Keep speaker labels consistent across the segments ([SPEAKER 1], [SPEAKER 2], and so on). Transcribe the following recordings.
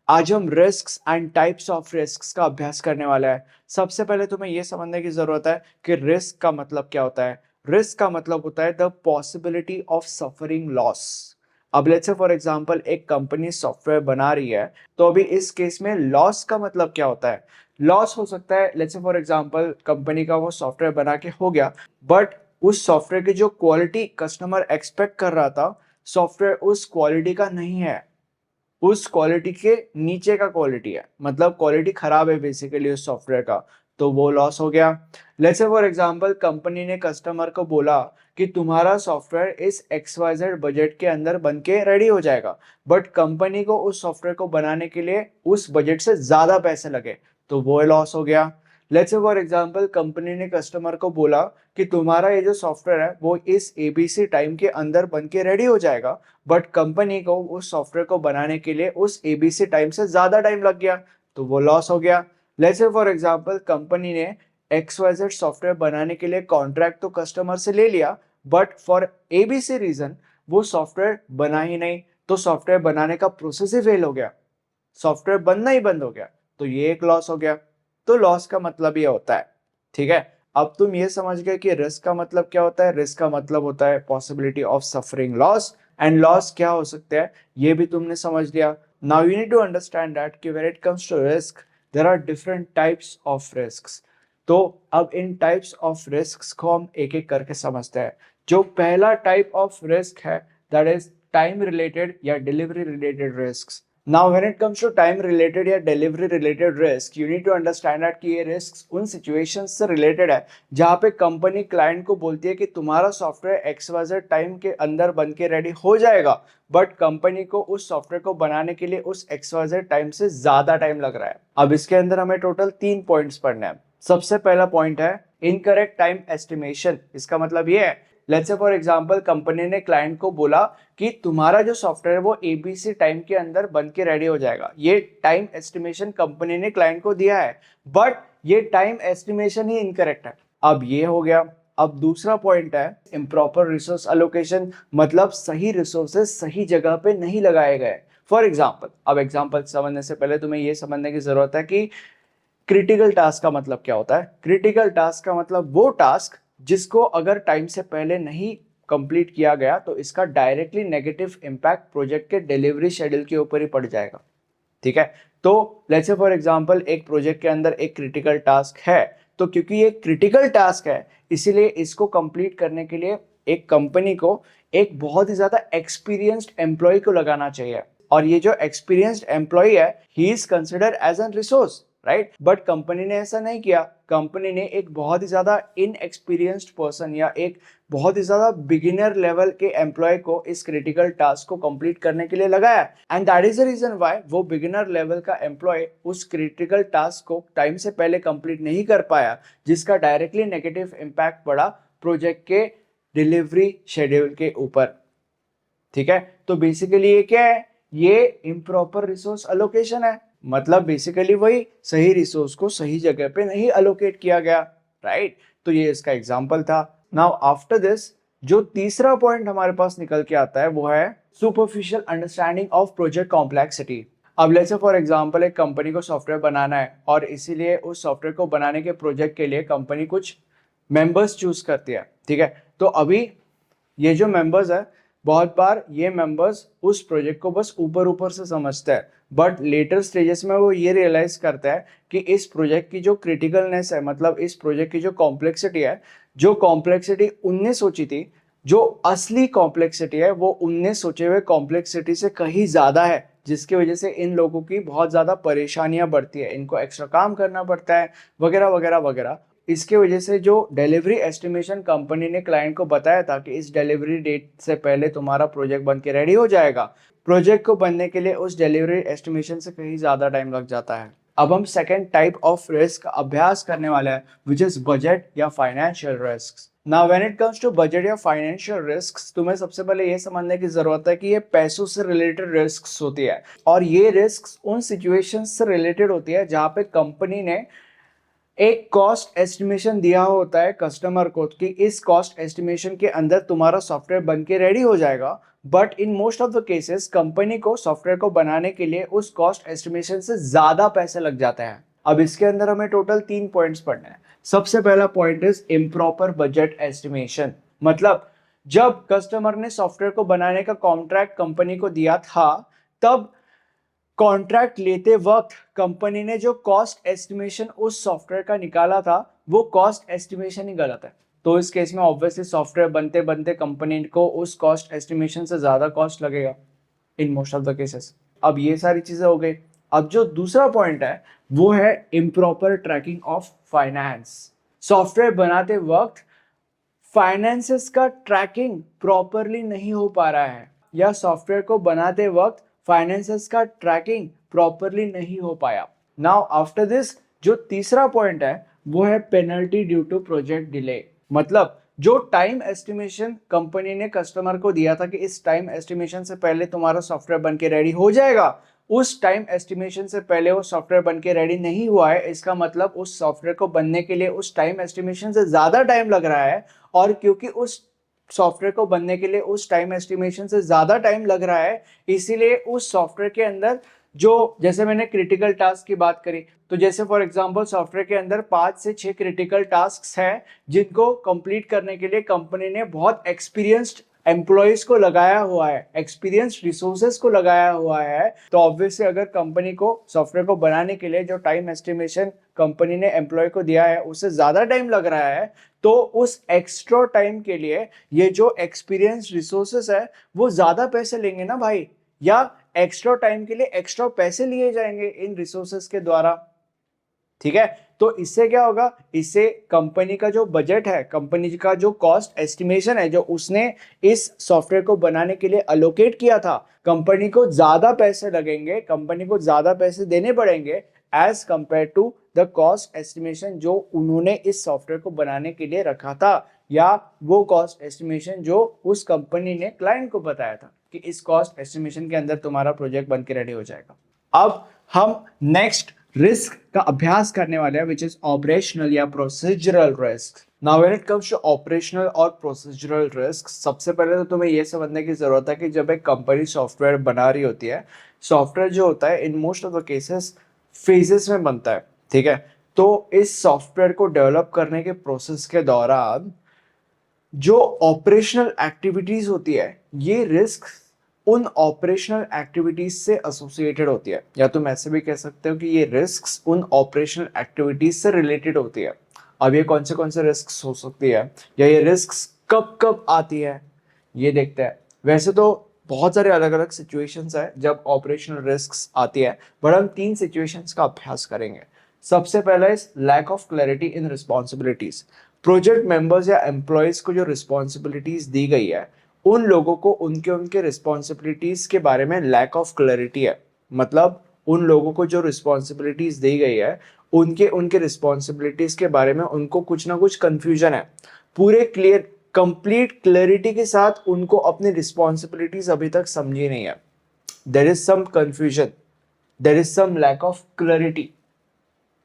[SPEAKER 1] आज हम risks and types of risks का अभ्यास करने वाला है। सबसे पहले तुम्हें यह समझने की जरूरत है कि रिस्क का मतलब क्या होता है। रिस्क का मतलब होता है the possibility of suffering loss. अब लेट्स से फॉर एग्जांपल एक कंपनी सॉफ्टवेयर बना रही है, तो अभी इस केस में लॉस का मतलब क्या होता है। लॉस हो सकता है, let's say for example company का वो सॉफ्टवेयर बना के हो गया, बट उस सॉफ्टवेयर की जो क्वालिटी कस्टमर एक्सपेक्ट कर रहा था, सॉफ्टवेयर उस क्वालिटी का नहीं है, उस क्वालिटी के नीचे का क्वालिटी है, मतलब क्वालिटी खराब है बेसिकली उस सॉफ्टवेयर का, तो वो लॉस हो गया। Let's say for example company ने कस्टमर को बोला कि तुम्हारा सॉफ्टवेयर इस XYZ बजट के अंदर बन के रेडी हो जाएगा, बट कंपनी को उस सॉफ्टवेयर को बनाने के लिए उस बजट से ज्यादा पैसे लगे, तो वो लॉस हो गया। Let's say for example company ने कस्टमर को बोला कि तुम्हारा ये जो सॉफ्टवेयर है वो इस ABC टाइम के अंदर बन के रेडी हो जाएगा, बट कंपनी को उस सॉफ्टवेयर को बनाने के लिए उस ABC टाइम से ज्यादा टाइम लग गया, तो वो लॉस हो गया। Let's say for example company ने XYZ सॉफ्टवेयर बनाने के लिए कॉन्ट्रैक्ट तो कस्टमर से ले लिया, बट फॉर ABC रीजन वो सॉफ्टवेयर बना ही नहीं, तो सॉफ्टवेयर बनाने का प्रोसेस ही फेल हो गया, सॉफ्टवेयर बनना ही बंद हो गया, तो ये एक लॉस हो गया। तो लॉस का मतलब ये होता है। ठीक है, अब तुम ये समझ गए कि रिस्क का मतलब क्या होता है। रिस्क का मतलब होता है possibility of suffering loss, and loss क्या हो सकते हैं ये भी तुमने समझ लिया। Now you need to understand that कि when it comes to risk there are different types of risks. तो अब इन टाइप्स ऑफ रिस्क्स को हम एक एक करके समझते हैं। जो पहला टाइप ऑफ रिस्क है दैट इज टाइम रिलेटेड या delivery related risk. Now, when it comes to time related या delivery related risk, you need to understand that कि ये risks उन situations से related है जहाँ पे कंपनी क्लाइंट को बोलती है कि तुम्हारा सॉफ्टवेयर XYZ टाइम के अंदर बन के रेडी हो जाएगा, बट कंपनी को उस सॉफ्टवेयर को बनाने के लिए उस XYZ टाइम से ज्यादा टाइम लग रहा है। अब इसके अंदर हमें टोटल 3 पॉइंट्स पढ़ने हैं। सबसे पहला पॉइंट है इनकरेक्ट टाइम एस्टिमेशन। इसका मतलब ये है, let's say for example company ने क्लाइंट को बोला कि तुम्हारा जो सॉफ्टवेयर है वो ABC टाइम के अंदर बन के रेडी हो जाएगा, ये टाइम एस्टिमेशन कंपनी ने क्लाइंट को दिया है, बट ये टाइम एस्टिमेशन ही इनकरेक्ट है। अब ये हो गया। अब दूसरा पॉइंट है इम्प्रॉपर रिसोर्स अलोकेशन, मतलब सही रिसोर्सेस सही जगह पे नहीं लगाए गए। फॉर एग्जाम्पल, अब एग्जाम्पल समझने से पहले तुम्हें यह समझने की जरूरत है कि क्रिटिकल टास्क का मतलब क्या होता है। क्रिटिकल टास्क का मतलब वो टास्क जिसको अगर टाइम से पहले नहीं कंप्लीट किया गया तो इसका डायरेक्टली नेगेटिव इंपैक्ट प्रोजेक्ट के डिलीवरी शेड्यूल के ऊपर ही पड़ जाएगा। ठीक है, तो लेट्स से फॉर एग्जांपल एक प्रोजेक्ट के अंदर एक क्रिटिकल टास्क है, तो क्योंकि ये क्रिटिकल टास्क है इसीलिए इसको कंप्लीट करने के लिए एक कंपनी को एक बहुत ही ज्यादा एक्सपीरियंस्ड एम्प्लॉय को लगाना चाहिए, और ये जो एक्सपीरियंस्ड एम्प्लॉय है ही is considered as an resource, right. But company ने ऐसा नहीं किया, कंपनी ने एक बहुत ही ज्यादा इनएक्सपीरियंस्ड पर्सन या एक बहुत ही ज्यादा बिगिनर लेवल के एम्प्लॉय को इस क्रिटिकल टास्क को कंप्लीट करने के लिए लगाया, and that is the reason why वो बिगिनर लेवल का एम्प्लॉय उस क्रिटिकल टास्क को टाइम से पहले कंप्लीट नहीं कर पाया, जिसका डायरेक्टली नेगेटिव इंपैक्ट पड़ा प्रोजेक्ट के डिलीवरी शेड्यूल के ऊपर। ठीक है, तो बेसिकली ये क्या है, ये इम्प्रॉपर रिसोर्स अलोकेशन है, मतलब बेसिकली वही सही रिसोर्स को सही जगह पे नहीं अलोकेट किया गया, राइट। तो ये इसका एग्जांपल था। नाउ आफ्टर दिस जो तीसरा पॉइंट हमारे पास निकल के आता है वो है superficial understanding of project complexity. अब लेट्स से फॉर एग्जांपल एक कंपनी को सॉफ्टवेयर बनाना है और इसीलिए उस सॉफ्टवेयर को बनाने के प्रोजेक्ट के लिए कंपनी कुछ मेंबर्स चूज करती है। ठीक है, तो अभी ये जो मेंबर्स है, बहुत बार ये मेंबर्स उस प्रोजेक्ट को बस ऊपर ऊपर से समझते हैं, बट लेटर स्टेजेस में वो ये रियलाइज करता है कि इस प्रोजेक्ट की जो क्रिटिकलनेस है, मतलब इस प्रोजेक्ट की जो कॉम्प्लेक्सिटी है, जो कॉम्प्लेक्सिटी उनने सोची थी, जो असली कॉम्प्लेक्सिटी है वो उनने सोचे हुए कॉम्प्लेक्सिटी से कहीं ज्यादा है, जिसकी वजह से इन लोगों की बहुत ज्यादा परेशानियां बढ़ती है, इनको एक्स्ट्रा काम करना पड़ता है वगैरह वगैरह वगैरह। इसके वजह से जो डिलीवरी एस्टिमेशन कंपनी ने क्लाइंट को बताया था कि इस डिलीवरी डेट से पहले तुम्हारा प्रोजेक्ट बन के रेडी हो जाएगा, प्रोजेक्ट को बनने के लिए उस डिलीवरी एस्टिमेशन से कहीं ज्यादा टाइम लग जाता है। अब हम सेकेंड टाइप ऑफ रिस्क का अभ्यास करने वाले हैं विच इज बजट या financial risk. Now when it comes to budget या फाइनेंशियल रिस्क, तुम्हें सबसे पहले ये समझने की जरूरत है कि ये पैसों से रिलेटेड रिस्क होती है, और ये रिस्क उन सिचुएशंस से रिलेटेड होती है जहां पे कंपनी ने एक कॉस्ट एस्टिमेशन दिया होता है कस्टमर को कि इस कॉस्ट एस्टिमेशन के अंदर तुम्हारा सॉफ्टवेयर बन के रेडी हो जाएगा, but in most of the cases company को सॉफ्टवेयर को बनाने के लिए उस कॉस्ट एस्टिमेशन से ज्यादा पैसे लग जाते हैं। अब इसके अंदर हमें टोटल 3 पॉइंट्स पढ़ने हैं। सबसे पहला point is improper budget estimation. मतलब जब कस्टमर ने सॉफ्टवेयर को बनाने का कॉन्ट्रैक्ट कंपनी को दिया था, तब कॉन्ट्रैक्ट लेते वक्त कंपनी ने जो कॉस्ट एस्टिमेशन उस सॉफ्टवेयर का निकाला था, वो कॉस्ट एस्टिमेशन ही गलत है। तो इस केस में ऑब्वियसली सॉफ्टवेयर बनते बनते कंपनी को उस कॉस्ट एस्टिमेशन से ज्यादा कॉस्ट लगेगा in most of the cases. अब ये सारी चीजें हो गई। अब जो दूसरा पॉइंट है वो है improper tracking of finance. Software बनाते वक्त फाइनेंसेस का ट्रैकिंग प्रॉपरली नहीं हो पा रहा है, या सॉफ्टवेयर को बनाते वक्त फाइनेंसेस का ट्रैकिंग प्रॉपरली नहीं हो पाया। नाउ आफ्टर दिस जो तीसरा पॉइंट है वो है penalty due to project delay. मतलब जो टाइम एस्टिमेशन कंपनी ने कस्टमर को दिया था कि इस टाइम एस्टिमेशन से पहले तुम्हारा सॉफ्टवेयर बन के रेडी हो जाएगा, उस टाइम एस्टिमेशन से पहले वो सॉफ्टवेयर बन के रेडी नहीं हुआ है। इसका मतलब उस सॉफ्टवेयर को बनने के लिए उस टाइम एस्टिमेशन से ज्यादा टाइम लग रहा है, और क्योंकि उस सॉफ्टवेयर को बनने के लिए उस टाइम एस्टिमेशन से ज्यादा टाइम लग रहा है, इसीलिए उस सॉफ्टवेयर के अंदर जो, जैसे मैंने क्रिटिकल टास्क की बात करी, तो जैसे फॉर एग्जांपल सॉफ्टवेयर के अंदर 5 से 6 क्रिटिकल टास्क्स हैं जिनको कंप्लीट करने के लिए कंपनी ने बहुत एक्सपीरियंस्ड एम्प्लॉयज को लगाया हुआ है, एक्सपीरियंस्ड रिसोर्सेज को लगाया हुआ है। तो ऑब्वियसली अगर कंपनी को सॉफ्टवेयर को बनाने के लिए जो टाइम एस्टिमेशन कंपनी ने एम्प्लॉय को दिया है उससे ज्यादा टाइम लग रहा है, तो उस एक्स्ट्रा टाइम के लिए ये जो एक्सपीरियंस रिसोर्सेस है वो ज्यादा पैसे लेंगे ना भाई, या एक्स्ट्रा टाइम के लिए एक्स्ट्रा पैसे लिए जाएंगे इन रिसोर्सेस के द्वारा। ठीक है, तो इससे क्या होगा, इससे कंपनी का जो बजट है, कंपनी का जो कॉस्ट एस्टिमेशन है जो उसने इस सॉफ्टवेयर को बनाने के लिए अलोकेट किया था, कंपनी को ज्यादा पैसे लगेंगे, कंपनी को ज्यादा पैसे देने पड़ेंगे as compare to the cost estimation जो उन्होंने इस सॉफ्टवेयर को बनाने के लिए रखा था, या वो कॉस्ट एस्टिमेशन जो उस कंपनी ने क्लाइंट को बताया था कि इस कॉस्ट एस्टिमेशन के अंदर तुम्हारा प्रोजेक्ट बन के रेडी हो जाएगा। अब हम नेक्स्ट रिस्क का अभ्यास करने वाले हैं, विच इज ऑपरेशनल या procedural risk. Now when it comes to operational और प्रोसीजरल रिस्क, सबसे पहले तो तुम्हें यह समझने की जरूरत है कि जब एक कंपनी सॉफ्टवेयर बना रही होती है, सॉफ्टवेयर जो होता है in most of the cases phases में बनता है। ठीक है, तो इस सॉफ्टवेयर को डेवलप करने के प्रोसेस के दौरान जो ऑपरेशनल एक्टिविटीज होती है, ये रिस्क उन ऑपरेशनल एक्टिविटीज से एसोसिएटेड होती है, या तुम ऐसे भी कह सकते हो कि ये रिस्क्स उन ऑपरेशनल एक्टिविटीज से रिलेटेड होती है। अब ये कौन से रिस्क्स हो सकती है, या ये रिस्क्स कब कब आती है, ये देखते हैं। वैसे तो बहुत सारे अलग अलग सिचुएशंस है जब ऑपरेशनल रिस्क्स आती है, बट हम 3 सिचुएशंस का अभ्यास करेंगे। सबसे पहला is lack of clarity in responsibilities. Project members या एम्प्लॉयज को जो रिस्पॉन्सिबिलिटीज दी गई है, उन लोगों को उनके उनके रिस्पॉन्सिबिलिटीज के बारे में लैक ऑफ क्लैरिटी है। मतलब उन लोगों को जो रिस्पॉन्सिबिलिटीज दी गई है, उनके उनके रिस्पॉन्सिबिलिटीज के बारे में उनको कुछ ना कुछ कंफ्यूजन है। पूरे क्लियर कंप्लीट क्लैरिटी के साथ उनको अपनी रिस्पॉन्सिबिलिटीज अभी तक समझी नहीं है। There is some confusion, there is some lack of clarity.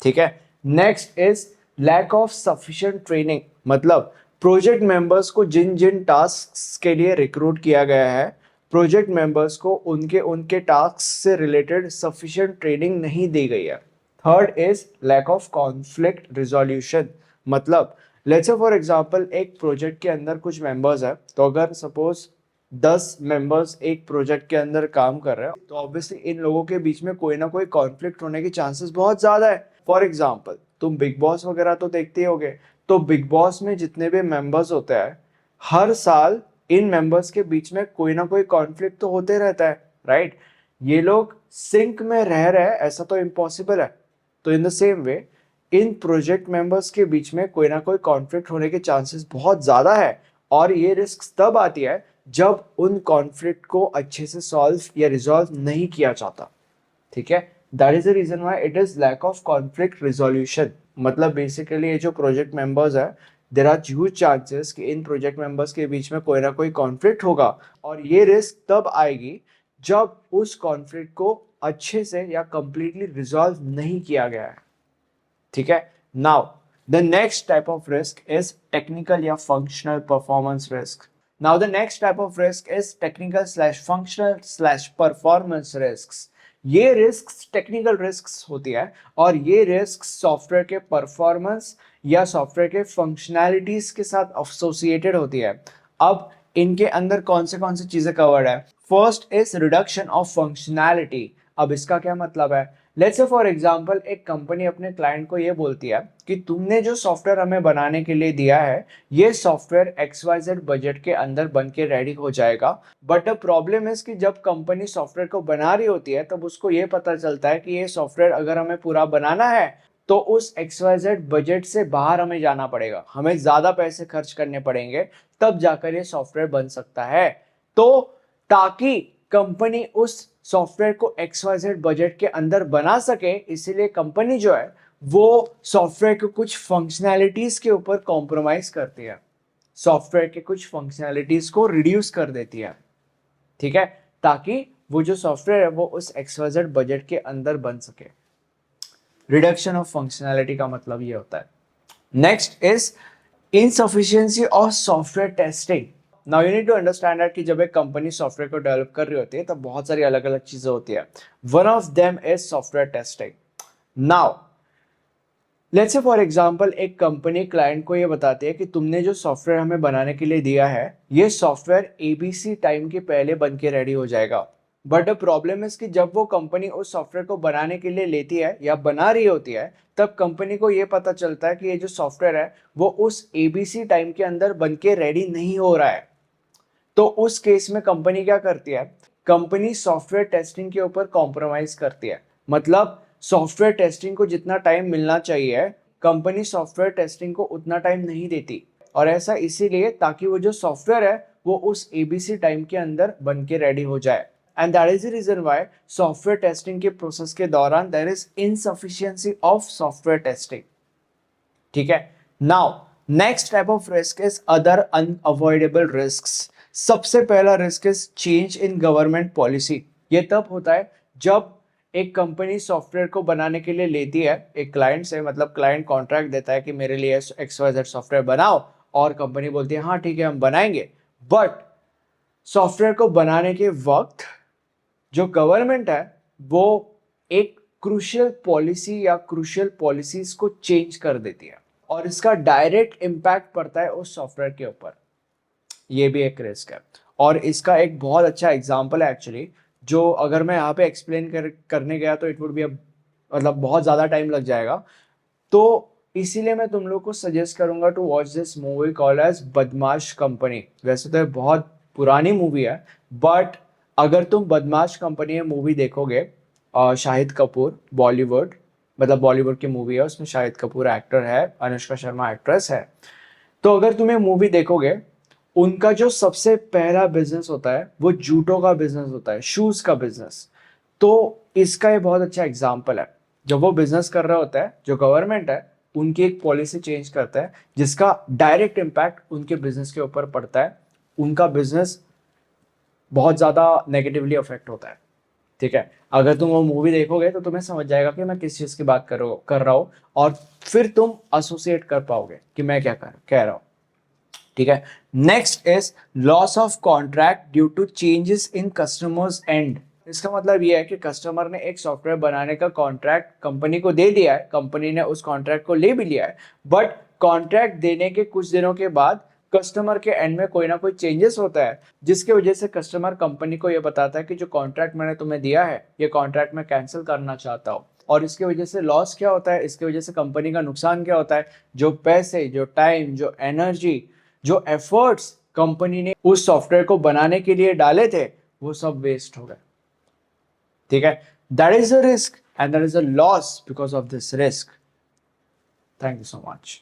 [SPEAKER 1] ठीक है, next is lack of sufficient training. मतलब प्रोजेक्ट मेंबर्स को जिन जिन टास्क्स के लिए रिक्रूट किया गया है, प्रोजेक्ट मेंबर्स को उनके उनके टास्क से रिलेटेड सफिशिएंट ट्रेनिंग नहीं दी गई है। Third is lack of conflict resolution. मतलब लेट्स से फॉर एग्जांपल एक प्रोजेक्ट के अंदर कुछ मेंबर्स है, तो अगर सपोज 10 मेंबर्स एक प्रोजेक्ट के अंदर काम कर रहे हैं, तो ऑब्वियसली इन लोगों के बीच में कोई ना कोई कॉन्फ्लिक्ट होने के चांसेस बहुत ज्यादा है। फॉर एग्जांपल तुम बिग बॉस वगैरह तो देखते ही होगे, तो बिग बॉस में जितने भी मेंबर्स होते हैं, हर साल इन मेंबर्स के बीच में कोई ना कोई कॉन्फ्लिक्ट तो होते रहता है, राइट। ये लोग सिंक में रह रहे हैं ऐसा तो इम्पॉसिबल है। तो in the same way in project members के बीच में कोई ना कोई कॉन्फ्लिक्ट होने के चांसेस बहुत ज्यादा है, और ये रिस्क तब आती है जब उन कॉन्फ्लिक्ट को अच्छे से सॉल्व या रिजॉल्व नहीं किया जाता। ठीक है, that is the reason why it is lack of conflict resolution. मतलब बेसिकली ये जो प्रोजेक्ट मेंबर्स है, देयर आर ह्यूज चांसेस कि इन प्रोजेक्ट मेंबर्स के बीच में कोई ना कोई कॉन्फ्लिक्ट होगा, और ये रिस्क तब आएगी जब उस कॉन्फ्लिक्ट को अच्छे से या कंप्लीटली रिजॉल्व नहीं किया गया है। ठीक है, now the next type of risk is technical या functional performance risk. Now the next type of risk is technical slash functional slash performance risks. ये रिस्क टेक्निकल रिस्क होती है और ये रिस्क सॉफ्टवेयर के परफॉर्मेंस या सॉफ्टवेयर के functionalities के साथ एसोसिएटेड होती है। अब इनके अंदर कौन से चीजें कवर्ड है? First is reduction of functionality. अब इसका क्या मतलब है? लेट्स से फॉर एग्जांपल एक कंपनी अपने क्लाइंट को ये बोलती है कि तुमने जो सॉफ्टवेयर हमें बनाने के लिए दिया है ये सॉफ्टवेयर XYZ बजट के अंदर बन के रेडी हो जाएगा। बट द प्रॉब्लम इज कि जब कंपनी सॉफ्टवेयर को बना रही होती है तब उसको ये पता चलता है कि ये सॉफ्टवेयर अगर हमें पूरा बनाना है तो उस XYZ बजट से बाहर हमें जाना पड़ेगा, हमें ज्यादा पैसे खर्च करने पड़ेंगे, तब जाकर ये सॉफ्टवेयर बन सकता है। तो ताकि कंपनी उस सॉफ्टवेयर को XYZ बजट के अंदर बना सके, इसीलिए कंपनी जो है वो सॉफ्टवेयर के कुछ फंक्शनैलिटीज के ऊपर कॉम्प्रोमाइज करती है, सॉफ्टवेयर के कुछ फंक्शनैलिटीज को रिड्यूस कर देती है, ठीक है, ताकि वो जो सॉफ्टवेयर है वो उस XYZ बजट के अंदर बन सके। रिडक्शन ऑफ फंक्शनैलिटी का मतलब ये होता है। Next is insufficiency of software testing. Now you need to understand that कि जब एक कंपनी सॉफ्टवेयर को डेवलप कर रही होती है तब बहुत सारी अलग अलग चीजें होती है। One of them is software testing. Now let's say for example एक कंपनी क्लाइंट को ये बताती है कि तुमने जो सॉफ्टवेयर हमें बनाने के लिए दिया है ये सॉफ्टवेयर ABC टाइम के पहले बन के रेडी हो जाएगा। बट द प्रॉब्लम इज कि जब वो कंपनी उस सॉफ्टवेयर को बनाने के लिए लेती है या बना रही होती है तब कंपनी को ये पता चलता है कि ये जो सॉफ्टवेयर है वो उस ABC टाइम के अंदर बन के रेडी नहीं हो रहा है। तो उस केस में कंपनी क्या करती है? कंपनी सॉफ्टवेयर टेस्टिंग के ऊपर कॉम्प्रोमाइज करती है। मतलब सॉफ्टवेयर टेस्टिंग को जितना टाइम मिलना चाहिए कंपनी सॉफ्टवेयर टेस्टिंग को उतना टाइम नहीं देती, और ऐसा इसीलिए ताकि वो जो सॉफ्टवेयर है वो उस ABC टाइम के अंदर बन के रेडी हो जाए। And that is the reason why software testing के प्रोसेस के दौरान there is insufficiency of software testing, ठीक है। Now next type of risk is other unavoidable risks. सबसे पहला risk is change in government policy. ये तब होता है जब एक कंपनी सॉफ्टवेयर को बनाने के लिए लेती है एक क्लाइंट से, मतलब क्लाइंट कॉन्ट्रैक्ट देता है कि मेरे लिए XYZ सॉफ्टवेयर बनाओ, और कंपनी बोलती है हाँ ठीक है हम बनाएंगे। बट सॉफ्टवेयर को बनाने के वक्त जो गवर्नमेंट है वो एक क्रूशियल पॉलिसी या क्रूशियल पॉलिसीज को चेंज कर देती है और इसका डायरेक्ट इम्पैक्ट पड़ता है उस सॉफ्टवेयर के ऊपर। ये भी एक रिस्क है और इसका एक बहुत अच्छा एग्जांपल है एक्चुअली, जो अगर मैं यहाँ पे एक्सप्लेन करने गया तो इट वुड बी मतलब बहुत ज़्यादा टाइम लग जाएगा। तो इसीलिए मैं तुम लोग को सजेस्ट करूंगा to watch this movie called as Badmaash Company. वैसे तो ये बहुत पुरानी मूवी है बट अगर तुम बदमाश कंपनी में मूवी देखोगे, शाहिद कपूर बॉलीवुड, मतलब बॉलीवुड की मूवी है, उसमें शाहिद कपूर एक्टर है, अनुष्का शर्मा एक्ट्रेस है। तो अगर तुम्हें मूवी देखोगे उनका जो सबसे पहला बिजनेस होता है वो जूतों का बिजनेस होता है, शूज का बिजनेस। तो इसका ये बहुत अच्छा एग्जाम्पल है। जब वो बिजनेस कर रहा होता है जो गवर्नमेंट है उनकी एक पॉलिसी चेंज करता है जिसका डायरेक्ट इम्पैक्ट उनके बिजनेस के ऊपर पड़ता है, उनका बिजनेस बहुत ज्यादा नेगेटिवली अफेक्ट होता है, ठीक है। अगर तुम वो मूवी देखोगे तो तुम्हें समझ जाएगा कि मैं किस चीज की बात कर रहा हूँ और फिर तुम एसोसिएट कर पाओगे कि मैं क्या कह रहा हूँ, ठीक है। Next is loss of contract due to changes in customers end. इसका मतलब यह है कि कस्टमर ने एक सॉफ्टवेयर बनाने का कॉन्ट्रैक्ट कंपनी को दे दिया है, कंपनी ने उस कॉन्ट्रैक्ट को ले भी लिया है, बट कॉन्ट्रैक्ट देने के कुछ दिनों के बाद कस्टमर के एंड में कोई ना कोई चेंजेस होता है जिसकी वजह से कस्टमर कंपनी को यह बताता है कि जो कॉन्ट्रैक्ट मैंने तुम्हें दिया है ये कॉन्ट्रैक्ट मैं कैंसिल करना चाहता हूँ। और इसकी वजह से लॉस क्या होता है, इसकी वजह से कंपनी का नुकसान क्या होता है? जो पैसे, जो टाइम, जो एनर्जी, जो एफर्ट्स कंपनी ने उस सॉफ्टवेयर को बनाने के लिए डाले थे वो सब वेस्ट हो गए, ठीक है। That is a risk and that is a loss because of this risk. Thank you so much.